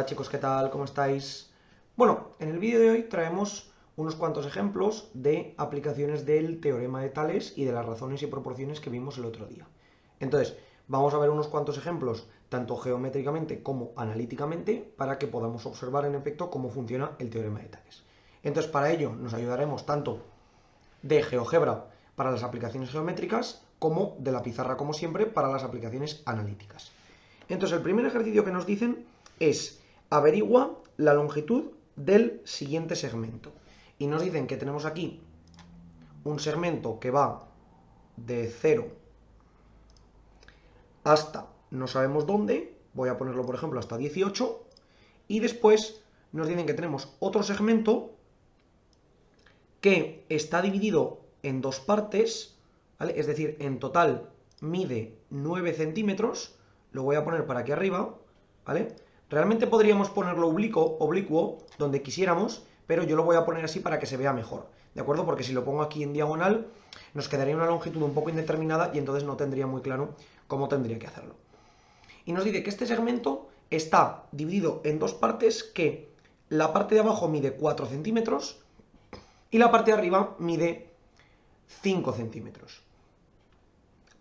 Hola chicos, ¿qué tal? ¿Cómo estáis? Bueno, en el vídeo de hoy traemos unos cuantos ejemplos de aplicaciones del teorema de Tales y de las razones y proporciones que vimos el otro día. Entonces, vamos a ver unos cuantos ejemplos, tanto geométricamente como analíticamente, para que podamos observar en efecto cómo funciona el teorema de Tales. Entonces, para ello nos ayudaremos tanto de GeoGebra para las aplicaciones geométricas, como de la pizarra, como siempre, para las aplicaciones analíticas. Entonces, el primer ejercicio que nos dicen es averigua la longitud del siguiente segmento. Y nos dicen que tenemos aquí un segmento que va de 0 hasta no sabemos dónde, voy a ponerlo por ejemplo hasta 18, y después nos dicen que tenemos otro segmento que está dividido en dos partes, ¿vale? Es decir, en total mide 9 centímetros, lo voy a poner para aquí arriba, ¿vale? Realmente podríamos ponerlo oblicuo donde quisiéramos, pero yo lo voy a poner así para que se vea mejor, ¿de acuerdo? Porque si lo pongo aquí en diagonal, nos quedaría una longitud un poco indeterminada y entonces no tendría muy claro cómo tendría que hacerlo. Y nos dice que este segmento está dividido en dos partes, que la parte de abajo mide 4 centímetros y la parte de arriba mide 5 centímetros.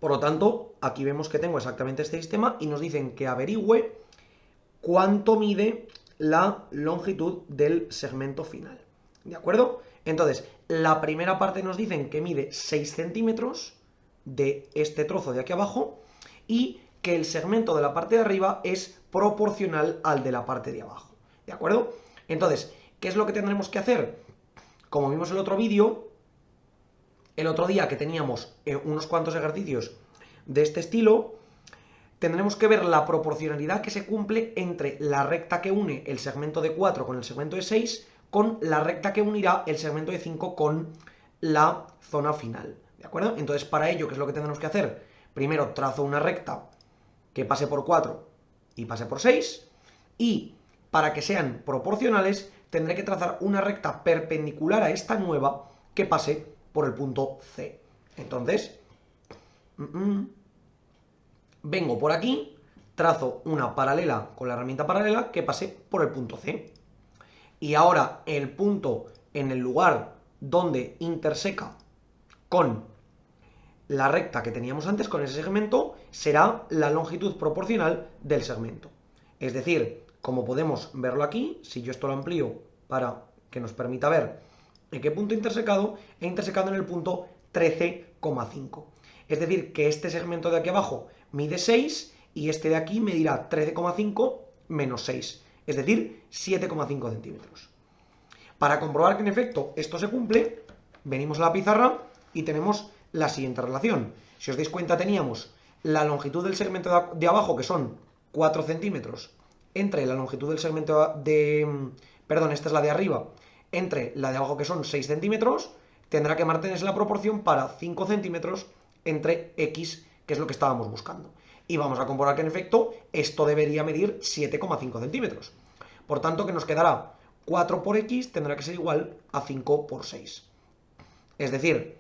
Por lo tanto, aquí vemos que tengo exactamente este sistema y nos dicen que averigüe cuánto mide la longitud del segmento final. ¿De acuerdo? Entonces, la primera parte nos dicen que mide 6 centímetros de este trozo de aquí abajo y que el segmento de la parte de arriba es proporcional al de la parte de abajo. ¿De acuerdo? Entonces, ¿qué es lo que tendremos que hacer? Como vimos en el otro vídeo, el otro día que teníamos unos cuantos ejercicios de este estilo, tendremos que ver la proporcionalidad que se cumple entre la recta que une el segmento de 4 con el segmento de 6 con la recta que unirá el segmento de 5 con la zona final, ¿de acuerdo? Entonces, para ello, ¿qué es lo que tendremos que hacer? Primero, trazo una recta que pase por 4 y pase por 6, y para que sean proporcionales, tendré que trazar una recta perpendicular a esta nueva que pase por el punto C. Entonces, vengo por aquí, trazo una paralela con la herramienta paralela que pase por el punto C. Y ahora el punto en el lugar donde interseca con la recta que teníamos antes, con ese segmento, será la longitud proporcional del segmento. Es decir, como podemos verlo aquí, si yo esto lo amplío para que nos permita ver en qué punto he intersecado en el punto 13,5. Es decir, que este segmento de aquí abajo mide 6 y este de aquí medirá 13,5 menos 6, es decir, 7,5 centímetros. Para comprobar que en efecto esto se cumple, venimos a la pizarra y tenemos la siguiente relación. Si os dais cuenta, teníamos la longitud del segmento de abajo, que son 4 centímetros, entre la longitud del segmento perdón, esta es la de arriba, entre la de abajo, que son 6 centímetros, tendrá que mantenerse la proporción para 5 centímetros entre X, que es lo que estábamos buscando. Y vamos a comprobar que en efecto esto debería medir 7,5 centímetros. Por tanto, que nos quedará 4 por X tendrá que ser igual a 5 por 6. Es decir,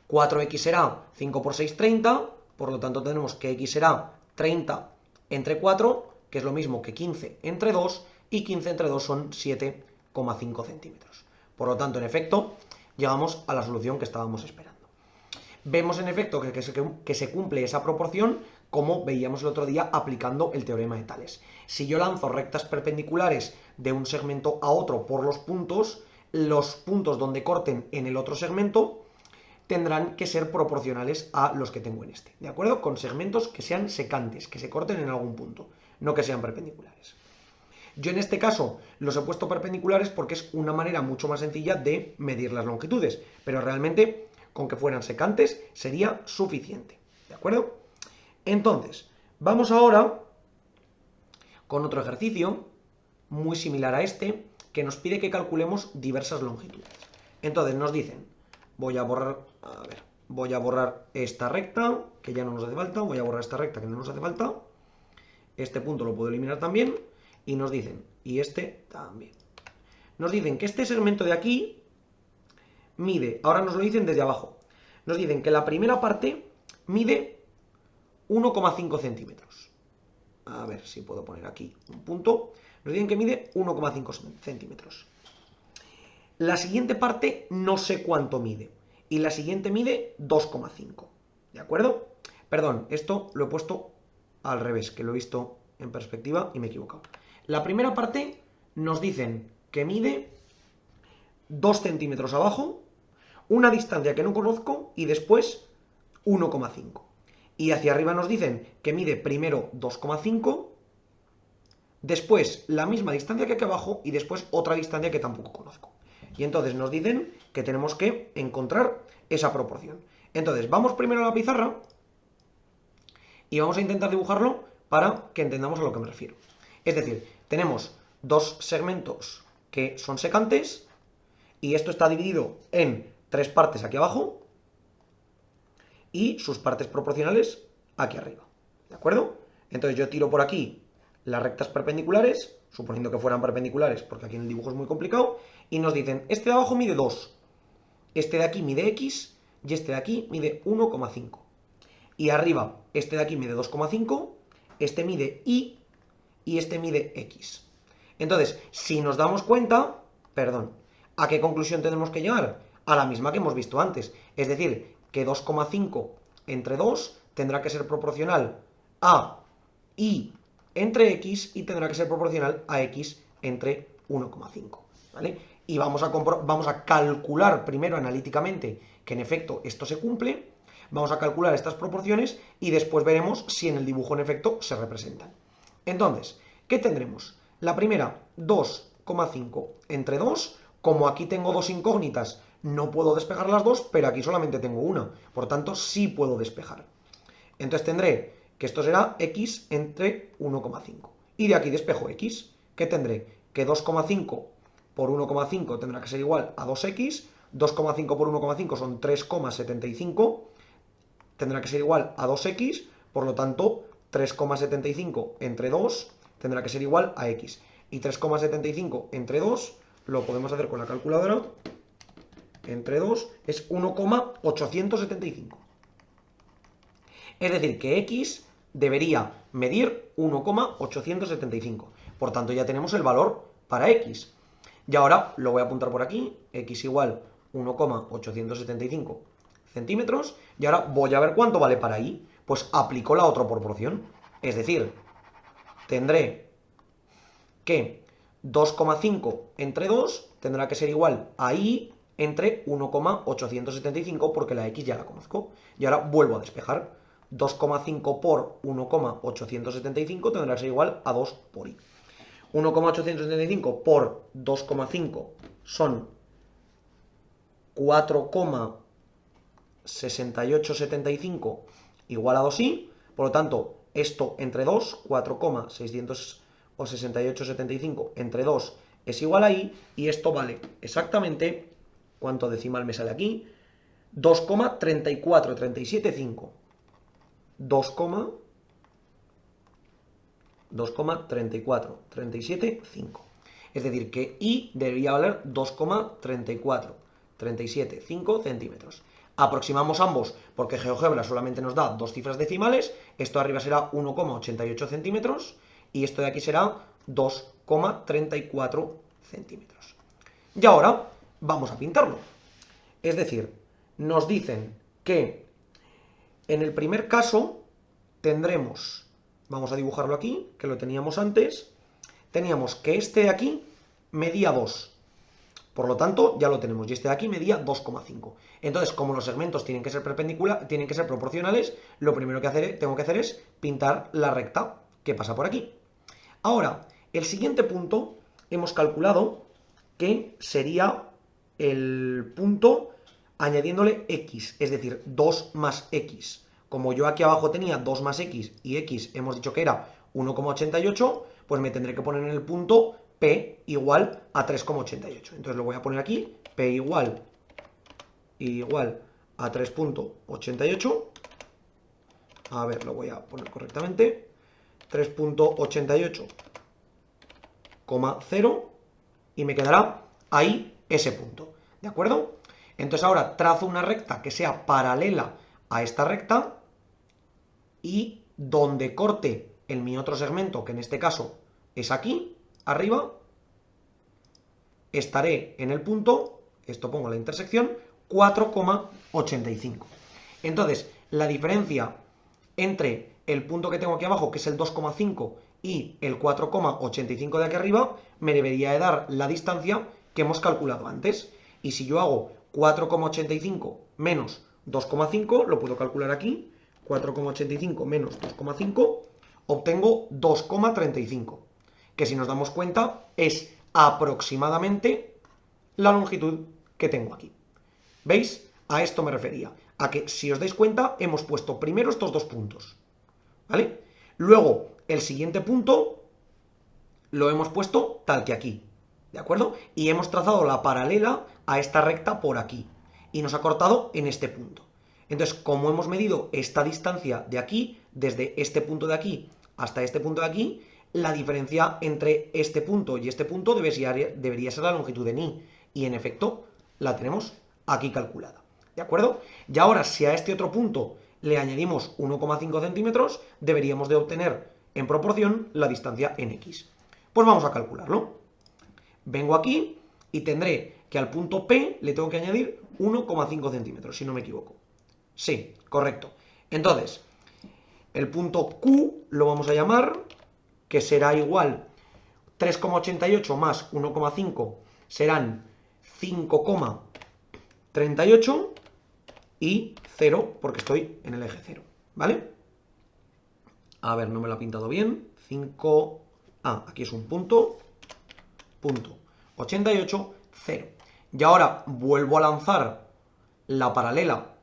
4X será 5 por 6, 30, por lo tanto tenemos que X será 30 entre 4, que es lo mismo que 15 entre 2, y 15 entre 2 son 7,5 centímetros. Por lo tanto, en efecto, llegamos a la solución que estábamos esperando. Vemos en efecto que se cumple esa proporción, como veíamos el otro día aplicando el teorema de Tales. Si yo lanzo rectas perpendiculares de un segmento a otro por los puntos donde corten en el otro segmento tendrán que ser proporcionales a los que tengo en este, ¿de acuerdo? Con segmentos que sean secantes, que se corten en algún punto, no que sean perpendiculares. Yo en este caso los he puesto perpendiculares porque es una manera mucho más sencilla de medir las longitudes, pero realmente con que fueran secantes sería suficiente, ¿de acuerdo? Entonces, vamos ahora con otro ejercicio muy similar a este, que nos pide que calculemos diversas longitudes. Entonces nos dicen, voy a borrar esta recta, que ya no nos hace falta, voy a borrar esta recta que no nos hace falta, este punto lo puedo eliminar también, y nos dicen, y este también. Nos dicen que este segmento de aquí mide, ahora nos lo dicen desde abajo, nos dicen que la primera parte mide 1,5 centímetros. A ver si puedo poner aquí un punto. Nos dicen que mide 1,5 centímetros. La siguiente parte no sé cuánto mide. Y la siguiente mide 2,5. ¿De acuerdo? Perdón, esto lo he puesto al revés, que lo he visto en perspectiva y me he equivocado. La primera parte nos dicen que mide 2 centímetros abajo, una distancia que no conozco y después 1,5. Y hacia arriba nos dicen que mide primero 2,5, después la misma distancia que aquí abajo y después otra distancia que tampoco conozco. Y entonces nos dicen que tenemos que encontrar esa proporción. Entonces, vamos primero a la pizarra y vamos a intentar dibujarlo para que entendamos a lo que me refiero. Es decir, tenemos dos segmentos que son secantes y esto está dividido en 3 partes aquí abajo y sus partes proporcionales aquí arriba. ¿De acuerdo? Entonces yo tiro por aquí las rectas perpendiculares, suponiendo que fueran perpendiculares, porque aquí en el dibujo es muy complicado, y nos dicen, este de abajo mide 2, este de aquí mide X, y este de aquí mide 1,5. Y arriba, este de aquí mide 2,5, este mide Y, y este mide X. Entonces, si nos damos cuenta, ¿a qué conclusión tenemos que llegar? A la misma que hemos visto antes. Es decir, que 2,5 entre 2 tendrá que ser proporcional a Y entre X y tendrá que ser proporcional a X entre 1,5. ¿Vale? Y vamos a calcular primero analíticamente que en efecto esto se cumple, vamos a calcular estas proporciones y después veremos si en el dibujo en efecto se representan. Entonces, ¿qué tendremos? La primera, 2,5 entre 2, como aquí tengo dos incógnitas, no puedo despejar las dos, pero aquí solamente tengo una, por tanto sí puedo despejar. Entonces tendré que esto será X entre 1,5. Y de aquí despejo X, ¿qué tendré? Que 2,5 por 1,5 tendrá que ser igual a 2X, 2,5 por 1,5 son 3,75, tendrá que ser igual a 2X, por lo tanto 3,75 entre 2 tendrá que ser igual a X. Y 3,75 entre 2 lo podemos hacer con la calculadora, entre 2 es 1,875. Es decir, que X debería medir 1,875. Por tanto, ya tenemos el valor para X. Y ahora lo voy a apuntar por aquí, X igual 1,875 centímetros. Y ahora voy a ver cuánto vale para Y. Pues aplico la otra proporción. Es decir, tendré que 2,5 entre 2 tendrá que ser igual a Y entre 1,875 porque la X ya la conozco. Y ahora vuelvo a despejar. 2,5 por 1,875 tendrá que ser igual a 2 por Y. 1,875 por 2,5 son 4,6875 igual a 2Y. Por lo tanto, esto entre 2, 4,66875 entre 2 es igual a Y. Y esto vale exactamente, ¿cuánto decimal me sale aquí? 2,34375. 2,34375. Es decir, que Y debería valer 2,34375 centímetros. Aproximamos ambos porque GeoGebra solamente nos da dos cifras decimales. Esto de arriba será 1,88 centímetros y esto de aquí será 2,34 centímetros. Y ahora vamos a pintarlo. Es decir, nos dicen que en el primer caso tendremos, vamos a dibujarlo aquí, que lo teníamos antes, teníamos que este de aquí medía 2. Por lo tanto, ya lo tenemos. Y este de aquí medía 2,5. Entonces, como los segmentos tienen que ser perpendiculares, tienen que ser proporcionales, lo primero que tengo que hacer es pintar la recta que pasa por aquí. Ahora, el siguiente punto hemos calculado que sería el punto añadiéndole X, es decir, 2 más X. Como yo aquí abajo tenía 2 más X y X hemos dicho que era 1,88, pues me tendré que poner en el punto P igual a 3,88. Entonces lo voy a poner aquí, P igual a 3,88. A ver, lo voy a poner correctamente. 3,88,0 y me quedará ahí ese punto. ¿De acuerdo? Entonces ahora trazo una recta que sea paralela a esta recta y donde corte en mi otro segmento, que en este caso es aquí, arriba, estaré en el punto, esto pongo la intersección, 4,85. Entonces, la diferencia entre el punto que tengo aquí abajo, que es el 2,5, y el 4,85 de aquí arriba, me debería de dar la distancia que hemos calculado antes. Y si yo hago 4,85 menos 2,5, lo puedo calcular aquí, 4,85 menos 2,5, obtengo 2,35, que si nos damos cuenta es aproximadamente la longitud que tengo aquí. ¿Veis? A esto me refería. A que, si os dais cuenta, hemos puesto primero estos dos puntos, ¿vale? Luego, el siguiente punto lo hemos puesto tal que aquí, ¿de acuerdo? Y hemos trazado la paralela a esta recta por aquí. Y nos ha cortado en este punto. Entonces, como hemos medido esta distancia de aquí, desde este punto de aquí hasta este punto de aquí, la diferencia entre este punto y este punto debería ser la longitud de ni. Y en efecto, la tenemos aquí calculada. ¿De acuerdo? Y ahora, si a este otro punto le añadimos 1,5 centímetros, deberíamos de obtener en proporción la distancia en X. Pues vamos a calcularlo. Vengo aquí y tendré que al punto P le tengo que añadir 1,5 centímetros, si no me equivoco. Sí, correcto. Entonces, el punto Q lo vamos a llamar, que será igual 3,88 más 1,5 serán 5,38 y 0 porque estoy en el eje 0, ¿vale? A ver, no me lo ha pintado bien. 5... aquí es un punto. Punto 88, 0. Y ahora vuelvo a lanzar la paralela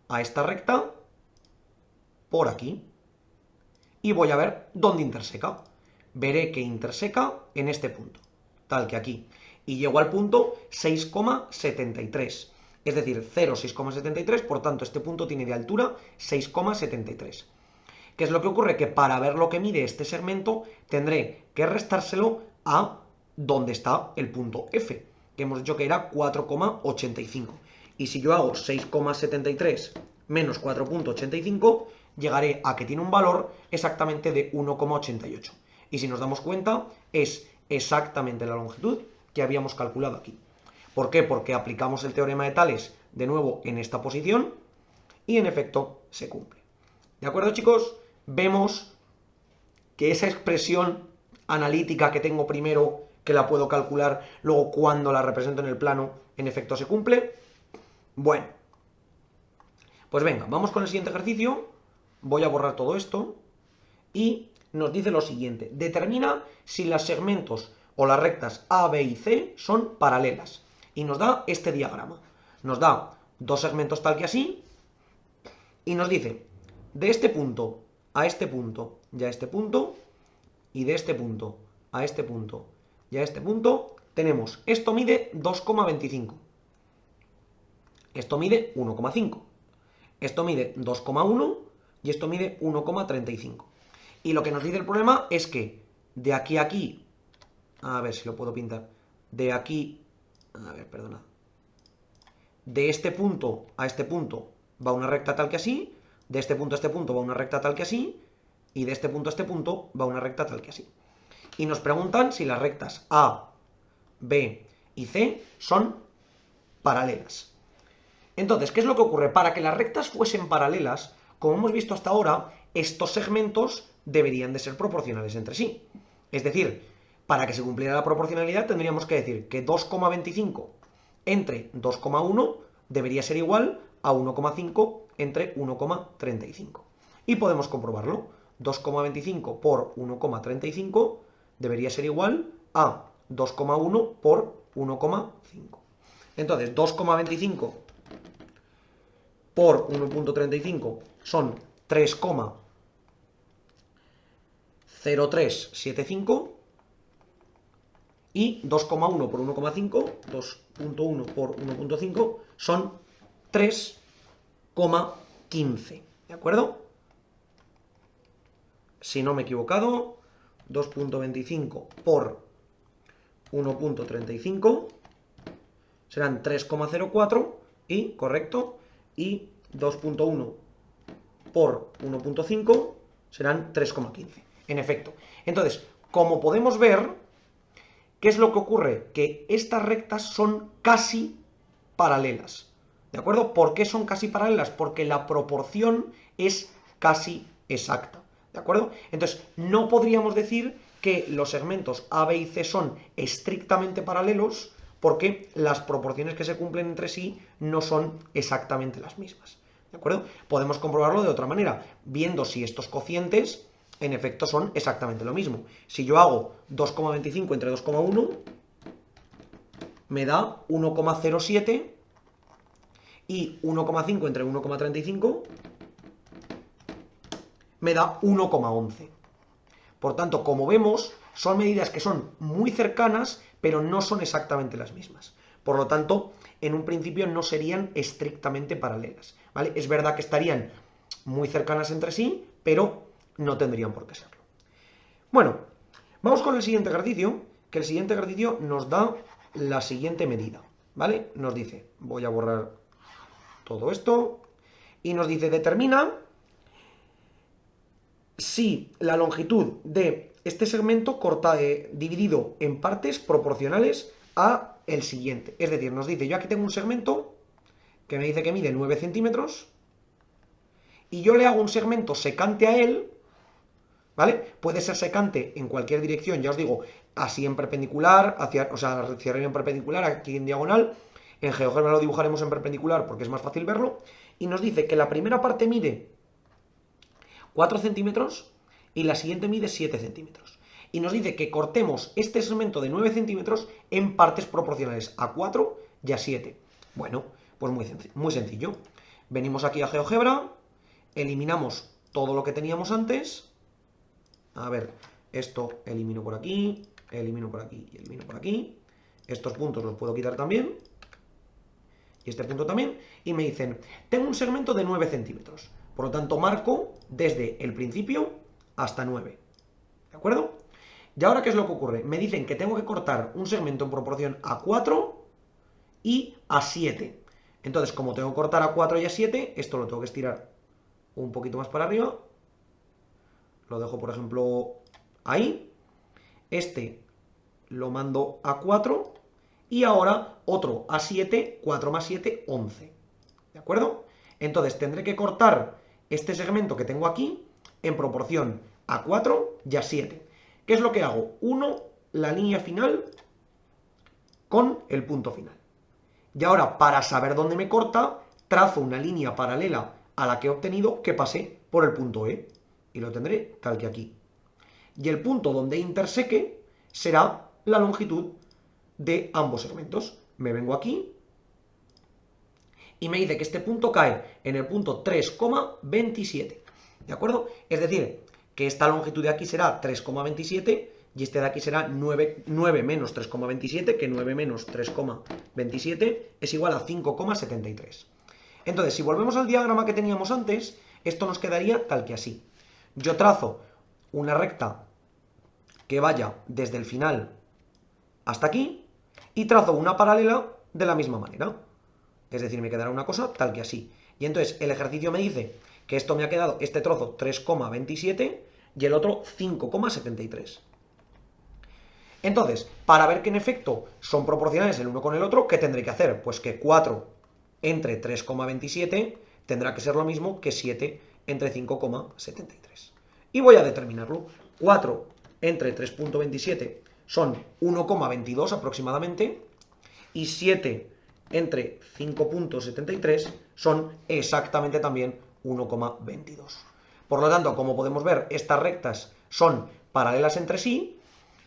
a esta recta por aquí. Y voy a ver dónde interseca. Veré que interseca en este punto, tal que aquí. Y llego al punto 6,73. Es decir, 0, 6,73, por tanto este punto tiene de altura 6,73. ¿Qué es lo que ocurre? Que para ver lo que mide este segmento tendré que restárselo a donde está el punto F, que hemos dicho que era 4,85. Y si yo hago 6,73 menos 4,85, llegaré a que tiene un valor exactamente de 1,88. Y si nos damos cuenta, es exactamente la longitud que habíamos calculado aquí. ¿Por qué? Porque aplicamos el teorema de Tales de nuevo en esta posición y en efecto se cumple. ¿De acuerdo, chicos? Vemos que esa expresión analítica que tengo primero, que la puedo calcular, luego cuando la represento en el plano, en efecto se cumple. Bueno, pues venga, vamos con el siguiente ejercicio. Voy a borrar todo esto y nos dice lo siguiente. Determina si los segmentos o las rectas A, B y C son paralelas. Y nos da este diagrama. Nos da dos segmentos tal que así y nos dice de este punto a este punto y a este punto, y de este punto a este punto y a este punto, tenemos, esto mide 2,25, esto mide 1,5, esto mide 2,1 y esto mide 1,35. Y lo que nos dice el problema es que de aquí a aquí, a ver si lo puedo pintar, de aquí, a ver, perdona, de este punto a este punto va una recta tal que así, de este punto a este punto va una recta tal que así, y de este punto a este punto va una recta tal que así. Y nos preguntan si las rectas A, B y C son paralelas. Entonces, ¿qué es lo que ocurre? Para que las rectas fuesen paralelas, como hemos visto hasta ahora, estos segmentos deberían de ser proporcionales entre sí. Es decir, para que se cumpliera la proporcionalidad tendríamos que decir que 2,25 entre 2,1 debería ser igual a 1,5 entre 1,35. Y podemos comprobarlo. 2,25 por 1,35 debería ser igual a 2,1 por 1,5. Entonces, 2,25 por 1,35 son 3,0375 y 2,1 por 1,5, 2,1 por 1,5 son 3,15. ¿De acuerdo? Si no me he equivocado, 2,25 por 1,35 serán 3,04 y, correcto, y 2,1 por 1,5 serán 3,15. en efecto. Entonces, como podemos ver, ¿qué es lo que ocurre? Que estas rectas son casi paralelas, ¿de acuerdo? ¿Por qué son casi paralelas? Porque la proporción es casi exacta, ¿de acuerdo? Entonces, no podríamos decir que los segmentos A, B y C son estrictamente paralelos porque las proporciones que se cumplen entre sí no son exactamente las mismas, ¿de acuerdo? Podemos comprobarlo de otra manera, viendo si estos cocientes en efecto son exactamente lo mismo. Si yo hago 2,25 entre 2,1, me da 1,07 y 1,5 entre 1,35 me da 1,11. Por tanto, como vemos, son medidas que son muy cercanas, pero no son exactamente las mismas. Por lo tanto, en un principio no serían estrictamente paralelas, ¿vale? Es verdad que estarían muy cercanas entre sí, pero no tendrían por qué serlo. Bueno, vamos con el siguiente ejercicio, que el siguiente ejercicio nos da la siguiente medida, ¿vale? Nos dice, voy a borrar todo esto, y nos dice, determina si la longitud de este segmento dividido en partes proporcionales a el siguiente. Es decir, nos dice, yo aquí tengo un segmento que me dice que mide 9 centímetros y yo le hago un segmento secante a él, ¿vale? Puede ser secante en cualquier dirección, ya os digo, así en perpendicular, o sea, hacia arriba en perpendicular, aquí en diagonal. En GeoGebra lo dibujaremos en perpendicular porque es más fácil verlo. Y nos dice que la primera parte mide 4 centímetros y la siguiente mide 7 centímetros. Y nos dice que cortemos este segmento de 9 centímetros en partes proporcionales a 4 y a 7. Bueno, pues muy sencillo. Venimos aquí a GeoGebra, eliminamos todo lo que teníamos antes. A ver, esto elimino por aquí, elimino por aquí y elimino por aquí. Estos puntos los puedo quitar también. Y este punto también. Y me dicen, tengo un segmento de 9 centímetros. Por lo tanto, marco desde el principio hasta 9. ¿De acuerdo? Y ahora, ¿qué es lo que ocurre? Me dicen que tengo que cortar un segmento en proporción a 4 y a 7. Entonces, como tengo que cortar a 4 y a 7, esto lo tengo que estirar un poquito más para arriba. Lo dejo, por ejemplo, ahí. Este lo mando a 4. Y ahora otro a 7, 4 más 7, 11. ¿De acuerdo? Entonces tendré que cortar este segmento que tengo aquí en proporción a 4 y a 7. ¿Qué es lo que hago? Uno la línea final con el punto final. Y ahora, para saber dónde me corta, trazo una línea paralela a la que he obtenido que pase por el punto E. Y lo tendré tal que aquí. Y el punto donde interseque será la longitud de ambos segmentos. Me vengo aquí y me dice que este punto cae en el punto 3,27. ¿De acuerdo? Es decir, que esta longitud de aquí será 3,27 y este de aquí será 9 menos 3,27, que 9 menos 3,27 es igual a 5,73. Entonces, si volvemos al diagrama que teníamos antes, esto nos quedaría tal que así. Yo trazo una recta que vaya desde el final hasta aquí y trazo una paralela de la misma manera. Es decir, me quedará una cosa tal que así. Y entonces el ejercicio me dice que esto me ha quedado, este trozo 3,27 y el otro 5,73. Entonces, para ver que en efecto son proporcionales el uno con el otro, ¿qué tendré que hacer? Pues que 4 entre 3,27 tendrá que ser lo mismo que 7 entre 5,73. Y voy a determinarlo. 4 entre 3,27 son 1,22 aproximadamente y 7 entre 5,73 son exactamente también 1,22. Por lo tanto, como podemos ver, estas rectas son paralelas entre sí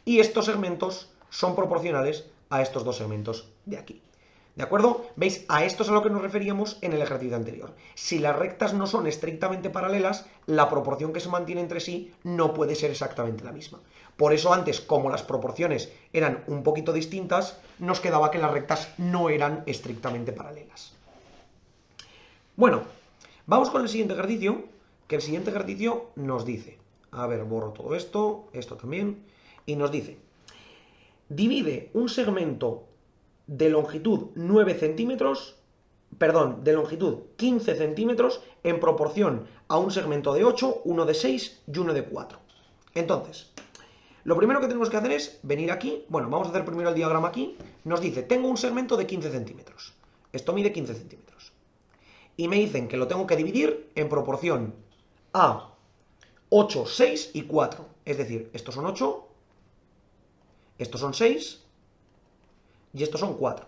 y estos segmentos son proporcionales a estos dos segmentos de aquí. ¿De acuerdo? ¿Veis? A esto es a lo que nos referíamos en el ejercicio anterior. Si las rectas no son estrictamente paralelas, la proporción que se mantiene entre sí no puede ser exactamente la misma. Por eso antes, como las proporciones eran un poquito distintas, nos quedaba que las rectas no eran estrictamente paralelas. Bueno, vamos con el siguiente ejercicio, que el siguiente ejercicio nos dice, a ver, borro todo esto, esto también, y nos dice, divide un segmento de longitud 9 centímetros, perdón, de longitud 15 centímetros en proporción a un segmento de 8, uno de 6 y uno de 4. Entonces, lo primero que tenemos que hacer es venir aquí. Bueno, vamos a hacer primero el diagrama aquí. Nos dice, tengo un segmento de 15 centímetros. Esto mide 15 centímetros. Y me dicen que lo tengo que dividir en proporción a 8, 6 y 4. Es decir, estos son 8, estos son 6 y estos son 4.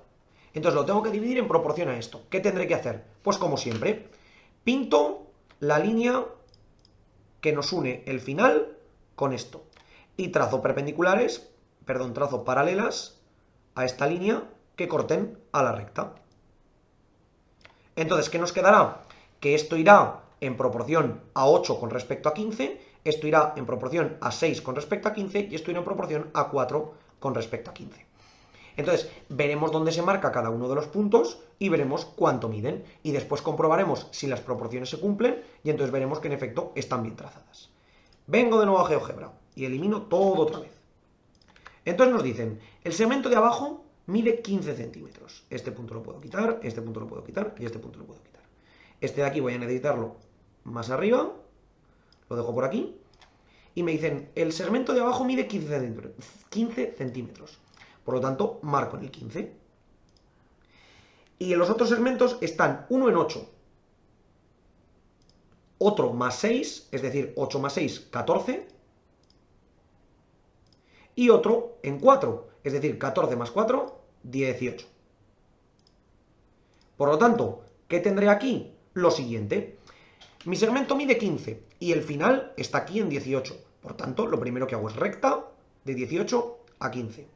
Entonces lo tengo que dividir en proporción a esto. ¿Qué tendré que hacer? Pues como siempre, pinto la línea que nos une el final con esto. Y trazo paralelas a esta línea que corten a la recta. Entonces, ¿qué nos quedará? Que esto irá en proporción a 8 con respecto a 15, esto irá en proporción a 6 con respecto a 15 y esto irá en proporción a 4 con respecto a 15. Entonces, veremos dónde se marca cada uno de los puntos y veremos cuánto miden. Y después comprobaremos si las proporciones se cumplen y entonces veremos que en efecto están bien trazadas. Vengo de nuevo a GeoGebra y elimino todo otra vez. Entonces nos dicen, el segmento de abajo mide 15 centímetros. Este punto lo puedo quitar, este punto lo puedo quitar y este punto lo puedo quitar. Este de aquí voy a necesitarlo más arriba, lo dejo por aquí. Y me dicen, el segmento de abajo mide 15 centímetros. Por lo tanto, marco en el 15. Y en los otros segmentos están uno en 8, otro más 6, es decir, 8 más 6, 14, y otro en 4, es decir, 14 más 4, 18. Por lo tanto, ¿qué tendré aquí? Lo siguiente. Mi segmento mide 15 y el final está aquí en 18. Por tanto, lo primero que hago es recta de 18 a 15.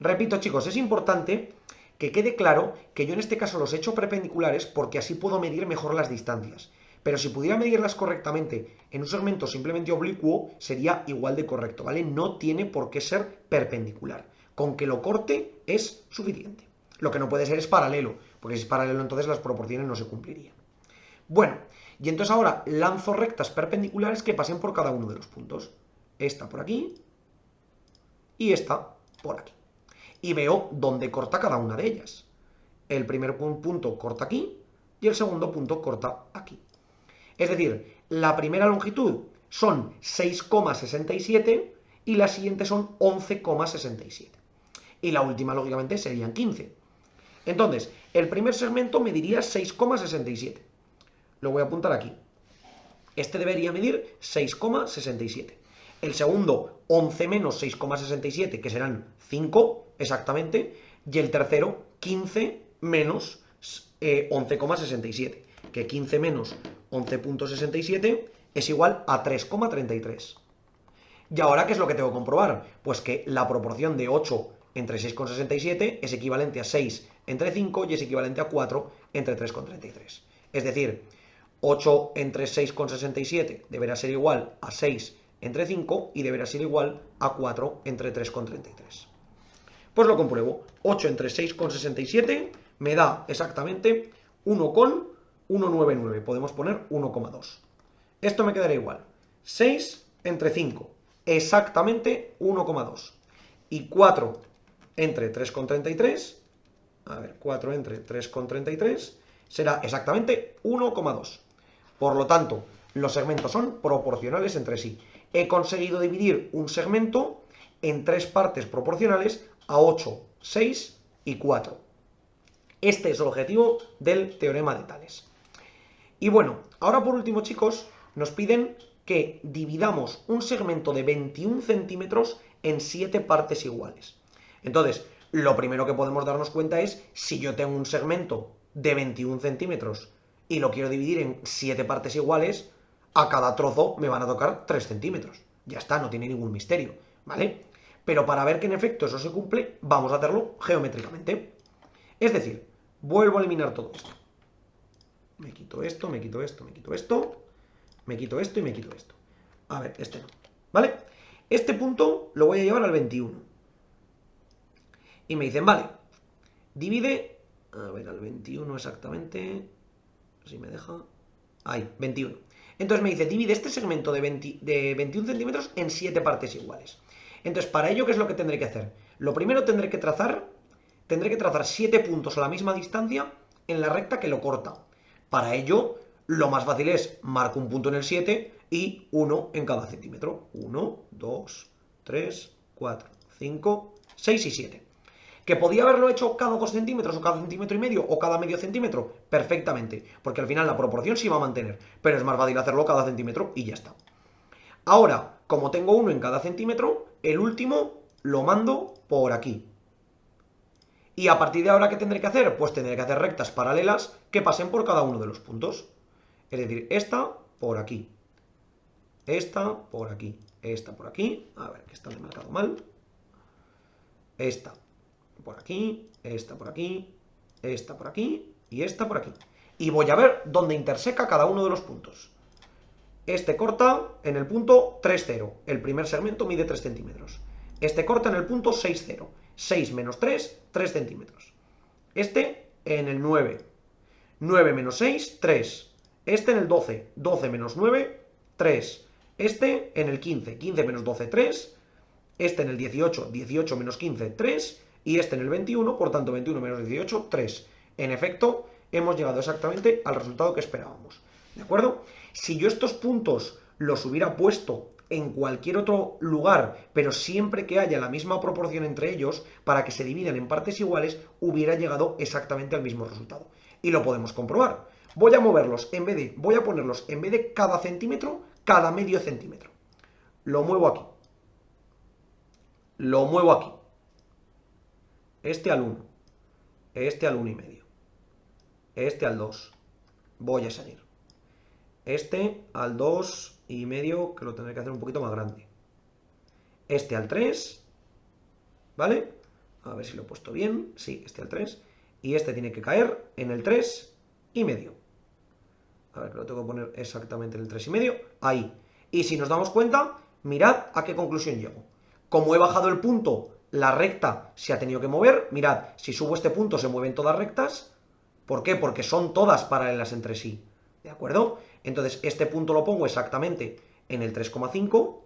Repito, chicos, es importante que quede claro que yo en este caso los he hecho perpendiculares porque así puedo medir mejor las distancias. Pero si pudiera medirlas correctamente en un segmento simplemente oblicuo, sería igual de correcto, ¿vale? No tiene por qué ser perpendicular. Con que lo corte es suficiente. Lo que no puede ser es paralelo, porque si es paralelo entonces las proporciones no se cumplirían. Bueno, y entonces ahora lanzo rectas perpendiculares que pasen por cada uno de los puntos. Esta por aquí y esta por aquí. Y veo dónde corta cada una de ellas. El primer punto corta aquí y el segundo punto corta aquí. Es decir, la primera longitud son 6,67 y la siguiente son 11,67. Y la última, lógicamente, serían 15. Entonces, el primer segmento mediría 6,67. Lo voy a apuntar aquí. Este debería medir 6,67. El segundo, 11 menos 6,67, que serán 5 exactamente. Y el tercero, 15 menos 11,67. Que 15 menos 11,67 es igual a 3,33. ¿Y ahora qué es lo que tengo que comprobar? Pues que la proporción de 8 entre 6,67 es equivalente a 6 entre 5 y es equivalente a 4 entre 3,33. Es decir, 8 entre 6,67 deberá ser igual a 6 entre 5 y deberá ser igual a 4 entre 3,33. Pues lo compruebo. 8 entre 6,67 me da exactamente 1,199. Podemos poner 1,2. Esto me quedará igual. 6 entre 5, exactamente 1,2. Y 4 entre 3,33, a ver, 4 entre 3,33 será exactamente 1,2. Por lo tanto, los segmentos son proporcionales entre sí. He conseguido dividir un segmento en 3 partes proporcionales a 8, 6 y 4. Este es el objetivo del teorema de Tales. Y bueno, ahora por último, chicos, nos piden que dividamos un segmento de 21 centímetros en 7 partes iguales. Entonces, lo primero que podemos darnos cuenta es, si yo tengo un segmento de 21 centímetros y lo quiero dividir en 7 partes iguales, a cada trozo me van a tocar 3 centímetros. Ya está, no tiene ningún misterio, ¿vale? Pero para ver que en efecto eso se cumple, vamos a hacerlo geométricamente. Es decir, vuelvo a eliminar todo esto. Me quito esto, me quito esto, me quito esto, me quito esto y me quito esto. A ver, este no, ¿vale? Este punto lo voy a llevar al 21. Y me dicen, vale, divide, a ver, al 21 exactamente, si me deja, ahí, 21. Entonces me dice, divide este segmento de 21 centímetros en 7 partes iguales. Entonces, para ello, ¿qué es lo que tendré que hacer? Lo primero tendré que trazar 7 puntos a la misma distancia en la recta que lo corta. Para ello, lo más fácil es marco un punto en el 7 y 1 en cada centímetro. 1, 2, 3, 4, 5, 6 y 7. ¿Que podía haberlo hecho cada 2 centímetros o cada centímetro y medio o cada medio centímetro? Perfectamente, porque al final la proporción se va a mantener, pero es más fácil hacerlo cada centímetro y ya está. Ahora, como tengo 1 en cada centímetro, el último lo mando por aquí. Y a partir de ahora, ¿qué tendré que hacer? Pues tendré que hacer rectas paralelas que pasen por cada uno de los puntos. Es decir, esta por aquí, esta por aquí, esta por aquí, a ver, que está marcado mal, esta por aquí, esta por aquí, esta por aquí y esta por aquí. Y voy a ver dónde interseca cada uno de los puntos. Este corta en el punto 3,0, el primer segmento mide 3 centímetros. Este corta en el punto 6,0, 6 menos 3, 3 centímetros. Este en el 9, 9 menos 6, 3. Este en el 12, 12 menos 9, 3. Este en el 15, 15 menos 12, 3. Este en el 18, 18 menos 15, 3. Y este en el 21, por tanto 21 menos 18, 3. En efecto, hemos llegado exactamente al resultado que esperábamos. ¿De acuerdo? Si yo estos puntos los hubiera puesto en cualquier otro lugar, pero siempre que haya la misma proporción entre ellos, para que se dividan en partes iguales, hubiera llegado exactamente al mismo resultado. Y lo podemos comprobar. Voy a moverlos, voy a ponerlos en vez de cada centímetro, cada medio centímetro. Lo muevo aquí. Lo muevo aquí. Este al 1. Este al 1,5. Este al 2. Voy a seguir. Este al 2,5, que lo tendré que hacer un poquito más grande. Este al 3, ¿vale? A ver si lo he puesto bien. Sí, este al 3. Y este tiene que caer en el 3,5. A ver, que lo tengo que poner exactamente en el 3,5. Ahí. Y si nos damos cuenta, mirad a qué conclusión llego. Como he bajado el punto, la recta se ha tenido que mover. Mirad, si subo este punto se mueven todas rectas. ¿Por qué? Porque son todas paralelas entre sí. ¿De acuerdo? Entonces, este punto lo pongo exactamente en el 3,5,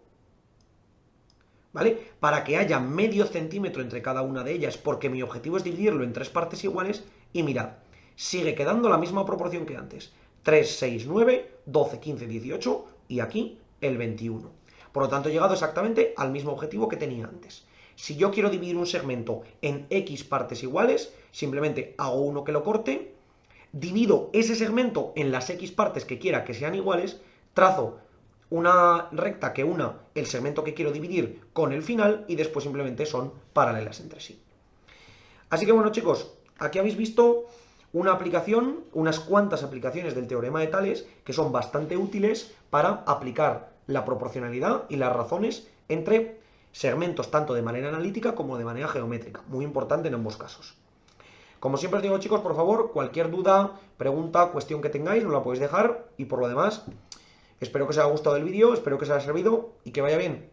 ¿vale? Para que haya medio centímetro entre cada una de ellas, porque mi objetivo es dividirlo en 3 partes iguales. Y mirad, sigue quedando la misma proporción que antes. 3, 6, 9, 12, 15, 18 y aquí el 21. Por lo tanto, he llegado exactamente al mismo objetivo que tenía antes. Si yo quiero dividir un segmento en X partes iguales, simplemente hago uno que lo corte, divido ese segmento en las X partes que quiera que sean iguales, trazo una recta que una el segmento que quiero dividir con el final y después simplemente son paralelas entre sí. Así que bueno, chicos, aquí habéis visto una aplicación, unas cuantas aplicaciones del teorema de Tales que son bastante útiles para aplicar la proporcionalidad y las razones entre segmentos tanto de manera analítica como de manera geométrica. Muy importante en ambos casos. Como siempre os digo, chicos, por favor, cualquier duda, pregunta, cuestión que tengáis, nos la podéis dejar. Y por lo demás, espero que os haya gustado el vídeo, espero que os haya servido y que vaya bien.